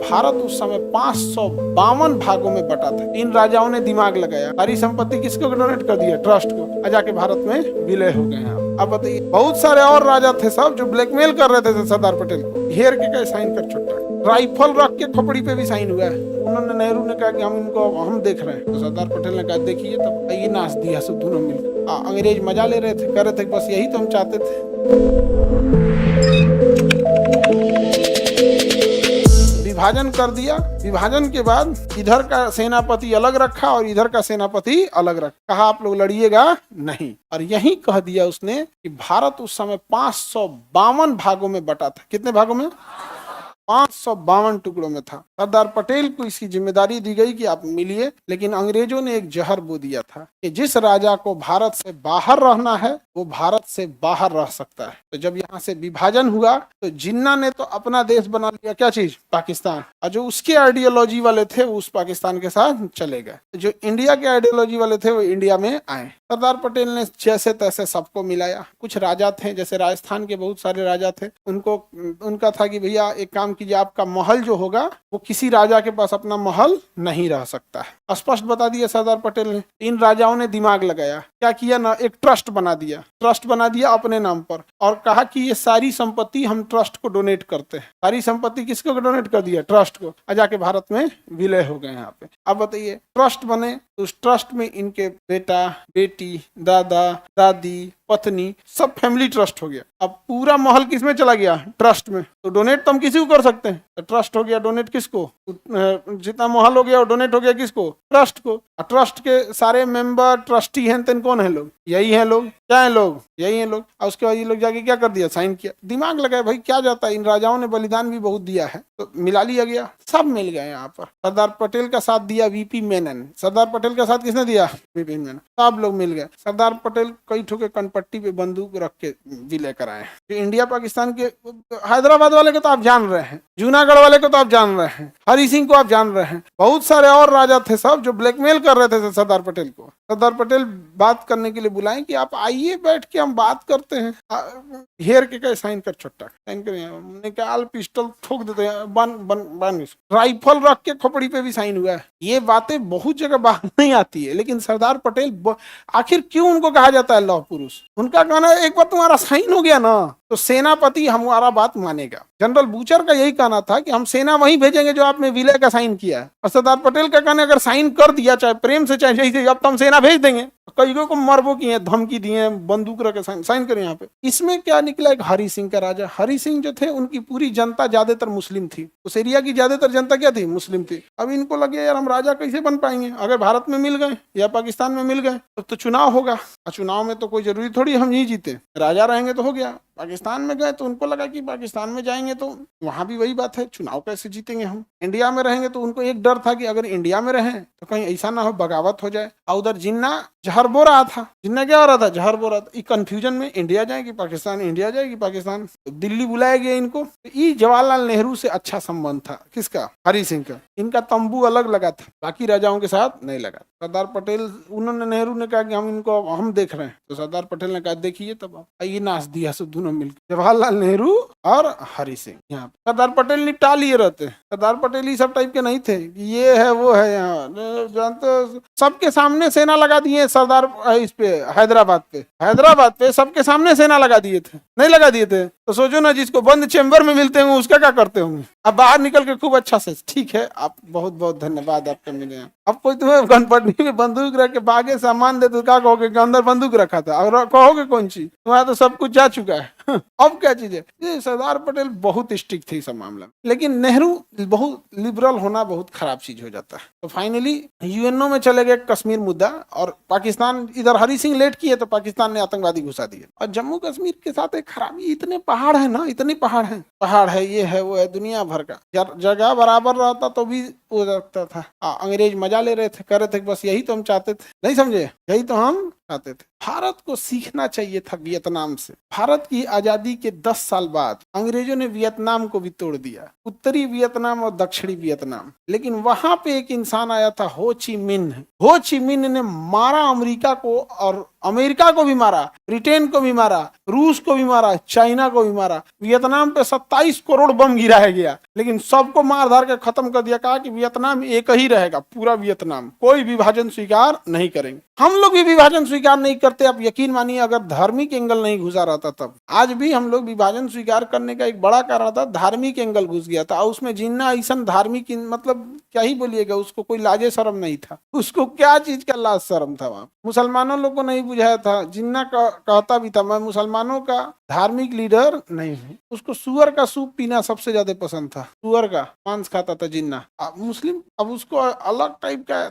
भारत उस समय 552 भागों में बटा था। इन राजाओं ने दिमाग लगाया, सारी संपत्ति किसको डोनेट कर दिया? ट्रस्ट को। और जाके भारत में विलय हो गए हैं। अब बताइए, बहुत सारे और राजा थे सब जो ब्लैकमेल कर रहे थे सरदार पटेल को, घेर के कहे साइन कर छुट्टा, राइफल रख के खोपड़ी पे भी साइन हुआ है। उन्होंने, नेहरू ने कहा कि हम देख रहे हैं, तो सरदार पटेल ने कहा देखिए तब ये नाच दिया सब दोनों मिलकर। अंग्रेज मजा ले रहे थे, कर रहे थे, बस यही तो हम चाहते थे। विभाजन कर दिया। विभाजन के बाद इधर का सेनापति अलग रखा और इधर का सेनापति अलग रखा। कहा आप लोग लड़िएगा नहीं। और यही कह दिया उसने कि भारत उस समय 552 भागों में बटा था। कितने भागों में? 552 टुकड़ों में था। सरदार पटेल को इसकी जिम्मेदारी दी गई कि आप मिलिए, लेकिन अंग्रेजों ने एक जहर बो दिया था कि जिस राजा को भारत से बाहर रहना है वो भारत से बाहर रह सकता है। तो जब यहाँ से विभाजन हुआ तो जिन्ना ने तो अपना देश बना लिया, क्या चीज? पाकिस्तान। और जो उसके आइडियोलॉजी वाले थे वो उस पाकिस्तान के साथ चले गए। जो इंडिया के आइडियोलॉजी वाले थे वो इंडिया में आए। सरदार पटेल ने जैसे तैसे सबको मिलाया। कुछ राजा थे, जैसे राजस्थान के बहुत सारे राजा थे, उनका था कि भैया एक काम कीजिए, आपका महल जो होगा वो किसी राजा के पास अपना महल नहीं रह सकता है। स्पष्ट बता दिया सरदार पटेल ने। इन राजाओं ने दिमाग लगाया, क्या किया ना, एक ट्रस्ट बना दिया अपने नाम पर, और कहा कि ये सारी संपत्ति हम ट्रस्ट को डोनेट करते हैं। सारी संपत्ति किसको डोनेट कर दिया? ट्रस्ट को। आ जाके भारत में विलय हो गए यहाँ पे। अब बताइए, ट्रस्ट बने तो उस ट्रस्ट में इनके बेटा, बेटी, दादा, दादी, पत्नी, सब फैमिली ट्रस्ट हो गया। अब पूरा महल किसमें चला गया? ट्रस्ट में। तो डोनेट तो हम किसी को कर सकते हैं, तो ट्रस्ट हो गया, डोनेट किसको? जितना महल हो गया वो डोनेट हो गया किसको? ट्रस्ट को। ट्रस्ट के सारे मेंबर ट्रस्टी हैं तो कौन है? लोग यही हैं। लोग क्या है? लोग यही हैं लोग। और उसके बाद ये लोग जाके क्या कर दिया? साइन किया। दिमाग लगाया, भाई क्या जाता है, इन राजाओं ने बलिदान भी बहुत दिया है, तो मिला लिया गया। सब मिल गए यहाँ पर। सरदार पटेल का साथ दिया वीपी मेनन। सरदार पटेल का साथ किसने दिया? वीपी मेनन। सब लोग मिल गए। सरदार पटेल कई ठोके कनपट्टी पे बंदूक रख के विलय कराए। इंडिया पाकिस्तान के हैदराबाद वाले को तो आप जान रहे हैं, जूनागढ़ वाले को तो आप जान रहे हैं, हरि सिंह को आप जान रहे हैं, बहुत सारे और राजा थे सब जो ब्लैकमेल कर रहे थे सरदार पटेल को। सरदार पटेल बात करने के लिए बुलाए कि आप आइए, बैठ के हम बात करते हैं। घेर के कहे साइन कर छुट्टा, साइन करें। हमने कहा पिस्टल ठोक देते हैं, बन राइफल रख के खोपड़ी पे भी साइन हुआ है। ये बातें बहुत जगह बात नहीं आती है, लेकिन सरदार पटेल, आखिर क्यों उनको कहा जाता है लौह पुरुष? उनका कहना है एक बार तुम्हारा साइन हो गया ना तो सेनापति हमारा बात मानेगा। जनरल बूचर का यही कहना था कि हम सेना वहीं भेजेंगे जो आपने विलय का साइन किया है। और सरदार पटेल का कहना, अगर साइन कर दिया, चाहे प्रेम से चाहे जैसे, अब तो हम सेना भेज देंगे। कई को मरबो किए, धमकी दिए, बंदूक रख के साइन करें यहाँ पे। इसमें क्या निकला? एक हरि सिंह का राजा। हरि सिंह जो थे उनकी पूरी जनता ज्यादातर मुस्लिम थी। उस एरिया की ज्यादातर जनता क्या थी? मुस्लिम थी। अब इनको लगे यार हम राजा कैसे बन पाएंगे, अगर भारत में मिल गए या पाकिस्तान में मिल गए तो चुनाव होगा। चुनाव में तो कोई जरूरी थोड़ी हम नहीं जीते, राजा रहेंगे तो हो गया। पाकिस्तान में गए तो उनको लगा कि पाकिस्तान में जाएंगे तो वहां भी वही बात है, चुनाव कैसे जीतेंगे हम। इंडिया में रहेंगे तो उनको एक डर था कि अगर इंडिया में रहें तो कहीं ऐसा ना हो बगावत हो जाए। और उधर जिन्ना जहर बो रहा था। जिन्ना क्या हो रहा था? जहर बो रहा था। इस कंफ्यूजन में इंडिया जाएगी पाकिस्तान, इंडिया जाएगी पाकिस्तान, तो दिल्ली बुलाया गया इनको। तो ये जवाहरलाल नेहरू से अच्छा संबंध था। किसका? हरि सिंह का। इनका तंबू अलग लगा था, बाकी राजाओं के साथ नहीं लगा। सरदार पटेल, उन्होंने, नेहरू ने कहा कि हम देख रहे हैं, तो सरदार पटेल ने कहा देखिए तब ये नाच दिया सब दोनों मिलकर, जवाहरलाल नेहरू और हरि सिंह। यहाँ सरदार पटेल निपटा लिए रहते। सरदार पटेल ही सब टाइप के नहीं थे कि ये है वो है। यहाँ जानते, सबके सामने सेना लगा दिए सरदार, इस पे हैदराबाद पे सबके सामने सेना लगा दिए थे। नहीं लगा दिए थे तो सोचो ना, जिसको बंद चेंबर में मिलते होंगे उसका क्या करते होंगे। अब बाहर निकल के खूब अच्छा से, ठीक है आप बहुत बहुत धन्यवाद आपके मिले। अब कोई तुम्हें गनपट्टी में बंदूक रख के बागे सामान दे तो क्या कहोगे कि अंदर बंदूक रखा था, और कहोगे कौन चीज, तुम्हारा तो सब कुछ जा चुका है। अब क्या चीज है? ये सरदार पटेल बहुत स्ट्रिक्ट थे इस मामला में, लेकिन नेहरू बहुत लिबरल होना बहुत खराब चीज हो जाता है। तो फाइनली यूएनओ में चले गए कश्मीर मुद्दा, और पाकिस्तान, इधर हरि सिंह लेट किए तो पाकिस्तान ने आतंकवादी घुसा दिए। और जम्मू कश्मीर के साथ एक खराबी, इतने पहाड़ है ना, इतने पहाड़ है, ये है वो है, दुनिया भर का। जगह बराबर रहता तो भी हो सकता था। अंग्रेज मजा ले रहे थे, कर रहे थे, बस यही तो हम चाहते थे, नहीं समझे, यही तो हम चाहते थे। भारत को सीखना चाहिए था वियतनाम से। भारत की आजादी के 10 साल बाद अंग्रेजों ने वियतनाम को भी तोड़ दिया, उत्तरी वियतनाम और दक्षिणी वियतनाम। लेकिन वहां पे एक इंसान आया था, हो ची मिन्ह। हो ची मिन्ह ने मारा अमेरिका को और अमेरिका को भी मारा, ब्रिटेन को भी मारा, रूस को भी मारा, चाइना को भी मारा, वियतनाम पे 27 करोड़ बम गिराया गया, लेकिन सबको मार धार के खत्म कर दिया। कहा कि वियतनाम एक ही रहेगा, पूरा वियतनाम, कोई विभाजन स्वीकार नहीं करेंगे। हम लोग भी विभाजन स्वीकार नहीं करते। आप यकीन मानिए, अगर धार्मिक एंगल नहीं घुसा रहता तब आज भी हम लोग विभाजन स्वीकार करने का एक बड़ा कारण था, धार्मिक एंगल घुस गया था। उसमें जिन्ना ऐसा धार्मिक मतलब क्या ही बोलिएगा, उसको कोई लाजे शर्म नहीं था, उसको क्या चीज का लाज शर्म था। वहां मुसलमानों लोग को नहीं बुझाया था। जिन्ना कहता भी था मैं मुसलमानों का धार्मिक लीडर नहीं हूँ। उसको सुअर का सूप पीना सबसे ज्यादा पसंद था, सुअर का मांस खाता था जिन्ना। मुस्लिम अब उसको अलग टाइप का